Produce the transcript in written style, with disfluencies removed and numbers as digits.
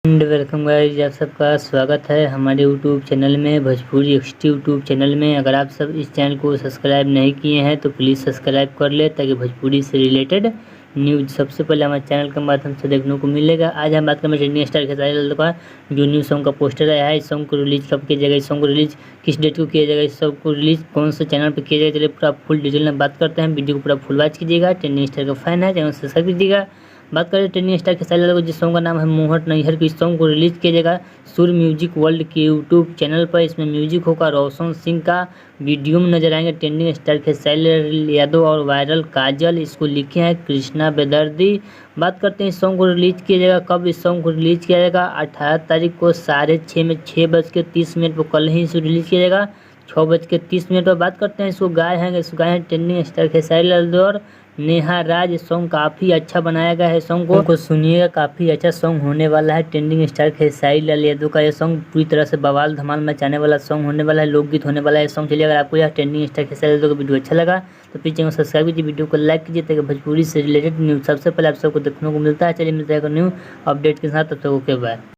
Welcome guys, आप सबका स्वागत है हमारे यूट्यूब चैनल में, भोजपुरी एक्सटी यूट्यूब चैनल में। अगर आप सब इस चैनल को सब्सक्राइब नहीं किए हैं तो प्लीज़ सब्सक्राइब कर ले ताकि भोजपुरी से रिलेटेड न्यूज़ सबसे पहले हमारे चैनल के माध्यम से देखने को मिलेगा। आज हम बात करें ट्रेंडिंग स्टार खेसारी लाल का जो न्यू सॉन्ग का पोस्टर आया है। इस सॉन्ग को रिलीज कब किया जाएगा, इस सॉन्ग को रिलीज किस डेट को किया जाएगा, इस सॉन्ग को रिलीज कौन से चैनल पर किया जाएगा, चलिए पूरा फुल डिटेल में बात करते हैं। वीडियो को पूरा फुल वॉच कीजिएगा। ट्रेंडिंग स्टार का फैन है चैनल सब्सक्राइब कीजिएगा। बात करें ट्रेंडिंग स्टार खेसारी लाल को, जिस सॉन्ग का नाम है मोहट नैहर की, इस सॉन्ग को रिलीज किया जाएगा सुर म्यूजिक वर्ल्ड के यूट्यूब चैनल पर। इसमें म्यूजिक होगा रोशन सिंह का, वीडियो में नजर आएंगे ट्रेंडिंग स्टार खेसारी लाल यादव और वायरल काजल। इसको लिखे हैं कृष्णा बेदर्दी। बात करते हैं इस सॉन्ग को रिलीज किया जाएगा कब। इस सॉन्ग को रिलीज किया जाएगा 18 तारीख को 6:30 में 6:30 पर कल ही इसे रिलीज किया जाएगा 6:30 पर। बात करते हैं इसको गाए हैं ट्रेंडिंग स्टार खेसारी लाल और नेहा राज। सॉन्ग काफ़ी अच्छा बनाया गया है, सॉन्ग को सुनिएगा, काफ़ी अच्छा सॉन्ग होने वाला है। ट्रेंडिंग स्टार खेसारी लाल यादव का यह सॉन्ग पूरी तरह से बवाल धमाल मचाने वाला सॉन्ग होने वाला है, लोकगीत होने वाला है सॉन्ग। चलिए, अगर आपको यह ट्रेंडिंग स्टार खेसारी लाल का वीडियो अच्छा लगा तो प्लीज़ चैनल को सब्सक्राइब कीजिए, वीडियो को लाइक कीजिए ताकि भोजपुरी से रिलेटेड न्यूज़ सबसे पहले आप सबको देखने को मिलता है। चलिए मिलता है न्यू अपडेट के साथ, तब तक ओके बाय।